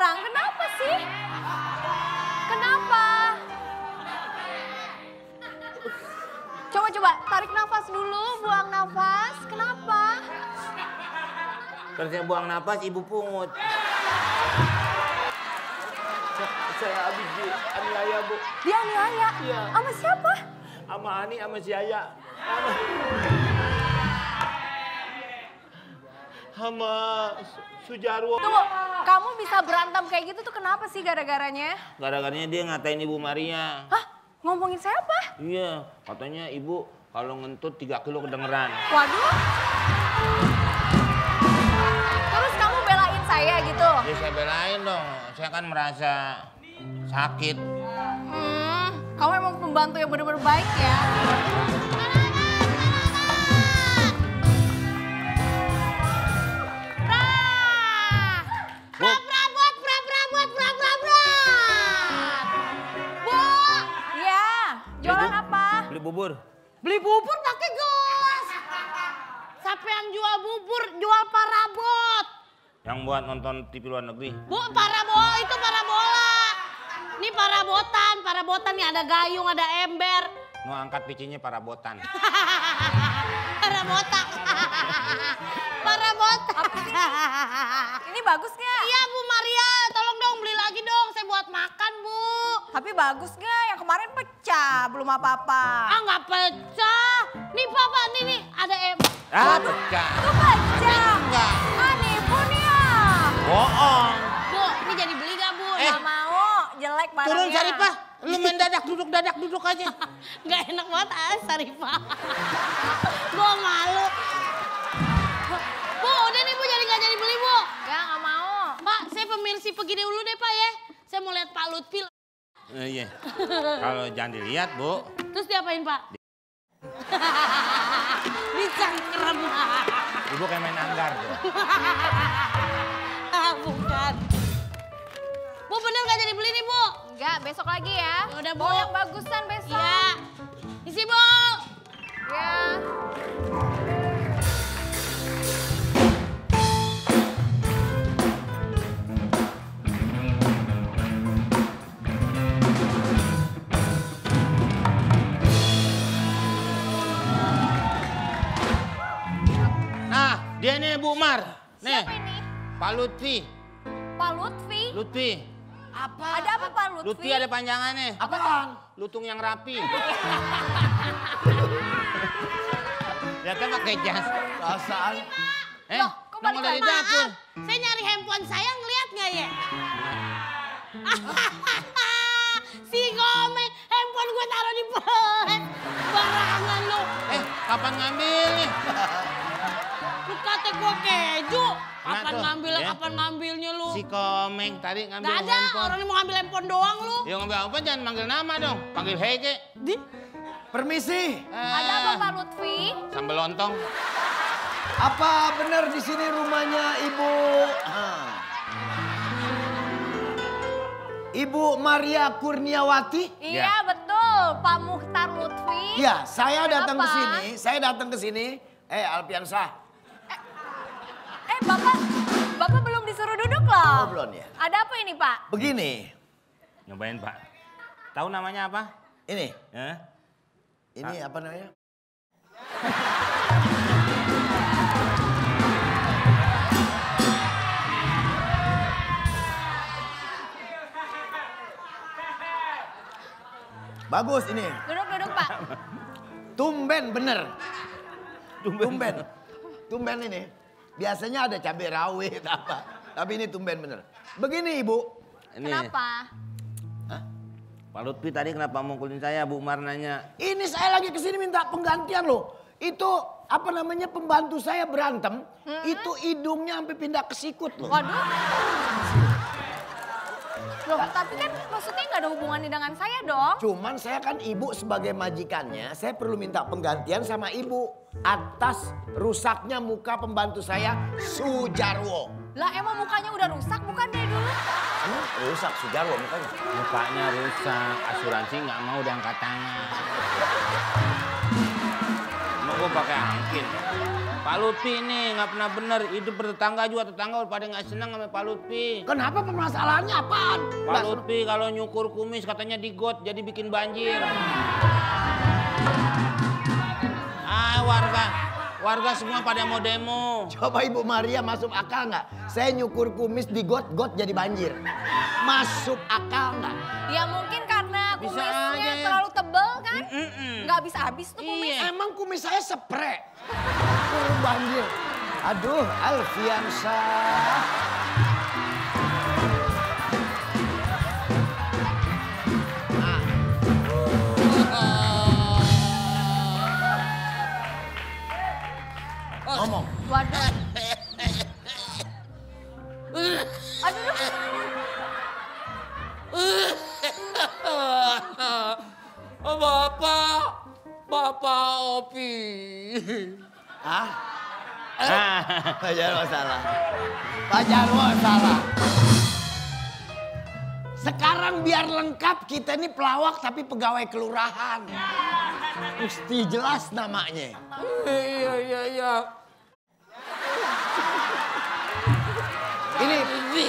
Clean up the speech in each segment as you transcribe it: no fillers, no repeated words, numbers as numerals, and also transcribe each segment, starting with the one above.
orang. Kenapa sih? Kenapa? Coba tarik nafas dulu, buang nafas. Kenapa? Kalau saya buang nafas, ibu pungut. Saya habis dianiaya, Bu. Dianiaya? Iya. Sama siapa? Sama Ani, sama si Aya. Sama Sujarwo. Tunggu, kamu bisa berantem kayak gitu tuh kenapa sih gara-garanya? Gara-garanya dia ngatain Ibu Maria. Hah? Ngomongin siapa? Iya, katanya ibu kalau ngentut 3 kilo kedengeran. Waduh. Terus kamu belain saya gitu? Ya saya belain dong, saya kan merasa sakit. Kamu emang pembantu yang bener-bener baik ya. Bubur. Beli bubur pakai gelas. Siapa yang jual bubur? Jual parabot. Yang buat nonton TV luar negeri. Bu, parabola itu parabola. Ini parabotan nih ada gayung, ada ember. Mau angkat picinya parabotan. Parabotak. Parabotak. Ini bagus nggak? Iya Bu Maria, tolong dong beli lagi dong. Saya buat makan Bu. Tapi bagus nggak? Yang kemarin pecah, belum apa-apa. Ah nggak pecah. Nih Papa, nih ada Pecah. Itu pecah. Enggak. Nipu nih ya. Bohong. Bu, ini jadi beli gak Bu? Nggak mau, jelek barangnya. Turun Saripah, lu main dadak duduk aja. Gak enak banget Saripah. Gue malu. Bu, udah nih Bu, gak jadi beli Bu. Nggak mau. Pak, saya pemirsi pergi dulu deh Pak ya. Saya mau lihat Pak Lutfi. Iya. Kalau jangan dilihat, Bu. Terus diapain Pak? Dicangkrem. Ibu kayak main anggar tuh. Bukan. Bu, bener gak jadi beli nih Bu? Enggak, besok lagi ya. Yaudah, Bu. Bawa yang bagusan besok. Iya. Isi Bu. Ya. Nah, dia nih Bu Mar. Nih. Siapa ini? Pak Lutfi. Pak Lutfi. Lutfi. Apa? Ada apa Pak Lutfi? Lutfi ada panjangannya. Apaan? Lutung yang rapi. Lihatnya pakai jas. Perasaan. Loh, kok nongol balik dari lagi? dapur. Saya nyari handphone saya ngeliat gak ya? Si Komeng, handphone gue taruh di pelet. Barangan lu. Kapan ngambilnya? Lu kata gue keju. Nah, Kapan tuh, ngambilnya, ya. kapan ngambilnya lu? Si Komeng tadi ngambil Gak ada, handphone. orang yang mau ngambil handphone doang lu. Ya ngambil apa jangan manggil nama dong. Panggil Hege. Di? Permisi. Ada apa Pak Lutfi? Sambal lontong. Apa benar di sini rumahnya Ibu? Ibu Maria Kurniawati? Iya betul, Pak Mukhtar Lutfi. Ya, saya datang ke Kenapa? sini. Saya datang ke sini. Alfiansah. Bapak belum disuruh duduk loh. Oh, belum ya? Ada apa ini Pak? Begini. Nyobain Pak. Tahu namanya apa? Ini. Ya? Ini apa namanya? Bagus ini. Duduk Pak. Tumben bener. Tumben ini. Biasanya ada cabai rawit apa. Tapi ini tumben bener. Begini Ibu. Ini. Kenapa? Pak Lutfi tadi kenapa mukulin saya, Bu Mar nanya. Ini saya lagi kesini minta penggantian loh. Itu apa namanya pembantu saya berantem. Itu hidungnya sampai pindah ke sikut loh. Waduh. Loh, tapi kan maksudnya nggak ada hubungannya dengan saya dong. Cuman saya kan ibu sebagai majikannya, saya perlu minta penggantian sama ibu atas rusaknya muka pembantu saya Sujarwo. Lah emang mukanya udah rusak bukan dari dulu? Rusak Sujarwo mukanya. Mukanya rusak, asuransi nggak mau udah angkat tangan. Mau gue pakai angkin. Pak Lutfi ini nggak pernah bener, hidup bertetangga juga tetangga pada nggak senang sama Pak Lutfi. Kenapa permasalahannya apaan? Pak Lutfi kalau nyukur kumis katanya digot jadi bikin banjir. Warga semua pada mau demo. Coba Ibu Maria masuk akal nggak? Saya nyukur kumis di got jadi banjir. Masuk akal nggak? Ya mungkin karena Bisa kumisnya aja. terlalu tebel kan? Nggak bisa habis tuh kumis. Iya. Emang kumis saya spray. Banjir. Aduh, Alfiansyah. Ngomong. Waduh. Aduh. Bapak Opi. Hah? Pak Jarwo salah. Pak Jarwo salah. Sekarang biar lengkap kita ini pelawak tapi pegawai kelurahan. Mesti jelas namanya. Iya. Ini,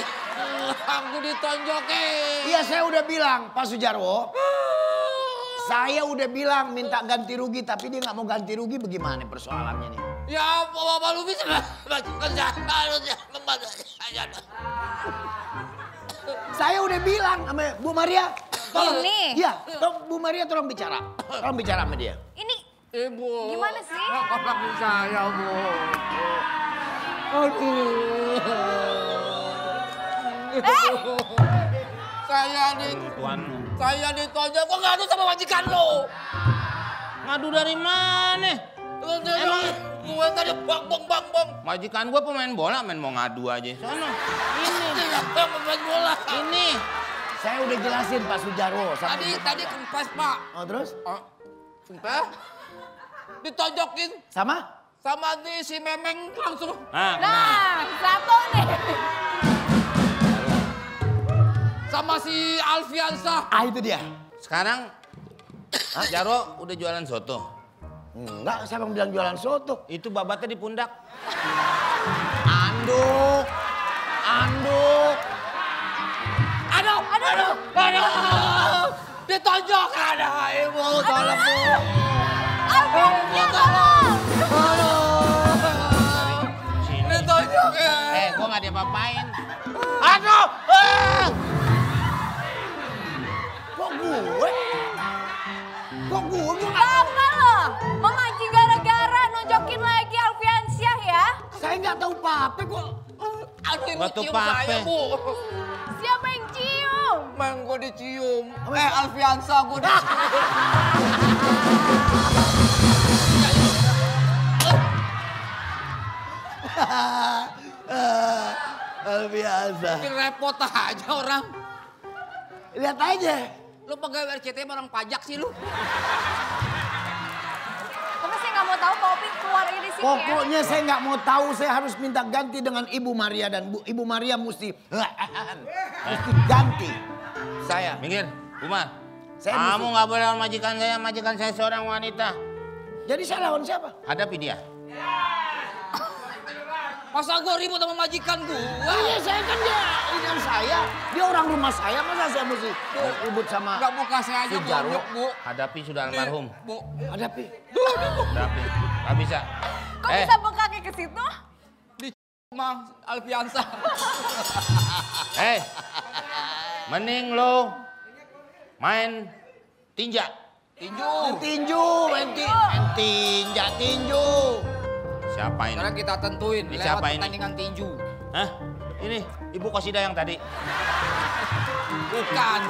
Aku ditonjokin. iya saya udah bilang Pak Sujarwo. Saya udah bilang minta ganti rugi tapi dia nggak mau ganti rugi, bagaimana persoalannya nih? Ya, Bapak Lufi harusnya membantu saya. Saya udah bilang sama Bu Maria. Ini? Iya, Bu Maria tolong bicara. Tolong bicara sama dia. Ini Ibu. gimana sih? Tolong saya, Bu. Aduh. Saya ditonjok, kok ngadu sama majikan lo? Ngadu dari mana? Emang gue tadi bang. Majikan gue pemain bola, mau ngadu aja. Sono. Ini yang pemain bola. Ini. Saya udah jelasin Pak Sujarwo. sama Ibu Tadi Maria. kempes, Pak. Oh terus? Sumpah. Ditonjokin Sama? sama si Memeng langsung. Nah, satu nih. Sama si Alfiansyah. Ah itu dia. Sekarang Jarwo udah jualan soto. Enggak, siapa yang bilang jualan soto? Itu babatnya di pundak. Anduk. Aduh. Ditonjok. Ada Ibu, tolong Bu. Alfiansyah tolong. Sini. Ditonjok ya. Gue gak diapa-apain. Aduh! Kok gue? Bapak loh, memancing gara-gara nunjukin lagi Alfiansyah ya. Saya nggak tahu apa-apa kok. Aduh, Ibu Batu cium pape. saya, Bu. Siapa yang cium? Meng, gue dicium. Alfiansyah gue dicium. Biasa. Bikin repot aja orang. Lihat aja. Lu pegawai RCTI orang pajak sih lu. Tapi saya nggak mau tahu Pak Opi keluar dari sini ya. Pokoknya saya nggak mau tahu. Saya harus minta ganti dengan Ibu Maria dan Ibu Maria mesti ganti. Saya. Minggir, Uma. Saya Kamu mesti- nggak boleh lawan majikan saya seorang wanita. Jadi saya lawan siapa? Hadapi dia. Masa gue ribut sama majikan gue? Iya saya kan dia dengan saya. Dia orang rumah saya. Masa saya mesti ribut sama Gak buka saya aja, si Jarwo? Bu. Hadapi sudah almarhum. Bu. Hadapi. Hadapi. Gak bisa. Kok bisa bengkaknya ke situ? Sama Alfiansyah. Mending lo main tinja. Tinju. Main tinju. Siapa ini? Sekarang kita tentuin Ini lewat siapa ini? pertandingan tinju. Hah? Ini Ibu Kosida yang tadi. Bukan.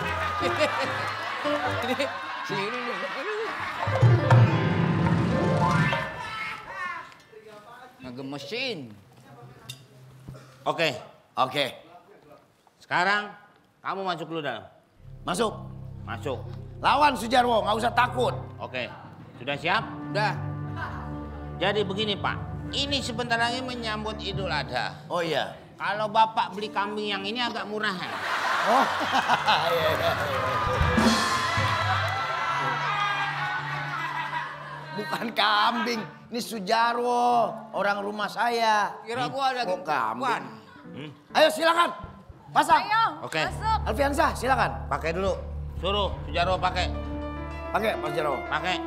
Ini si ini. Ngegemesin. Oke. Oke. Sekarang kamu masuk dulu dalam. Masuk. Masuk. Lawan Sujarwo. Nggak usah takut. Oke. Sudah siap? Udah. Jadi begini Pak. Ini sebentar lagi menyambut Idul Adha. Oh iya. Kalau Bapak beli kambing yang ini agak murahan. Oh. Iya. Bu bukan kambing. Ini Sujarwo, orang rumah saya. Kira gua ada Kok kambing? Hmm? Ayo silakan. Pasang. Ayo, Oke. masuk. Alfiansa, silakan. Pakai dulu. Suruh Sujarwo pakai. Pakai, Mas Jarwo. Pakai.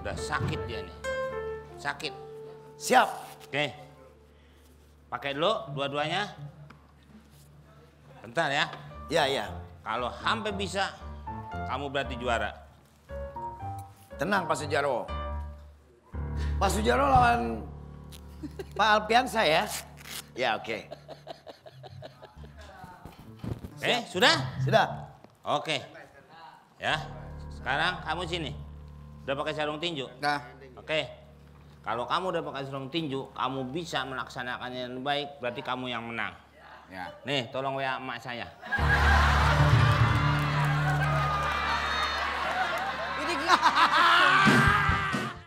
Udah sakit dia nih. Sakit. Siap. Oke. Pakai dulu dua-duanya. Bentar ya. Iya, iya. Kalau sampai bisa, kamu berarti juara. Tenang Pak Sujarwo. Pak Sujarwo lawan Pak Alfiansa ya. Ya, oke. Sudah? Sudah. Oke. Ya. Sekarang kamu sini. Udah pakai sarung tinju? Nah. Oke. Kalau kamu udah pakai sarung tinju, kamu bisa melaksanakannya dengan baik, berarti kamu yang menang. Ya. Nih, tolong WA emak saya. Ini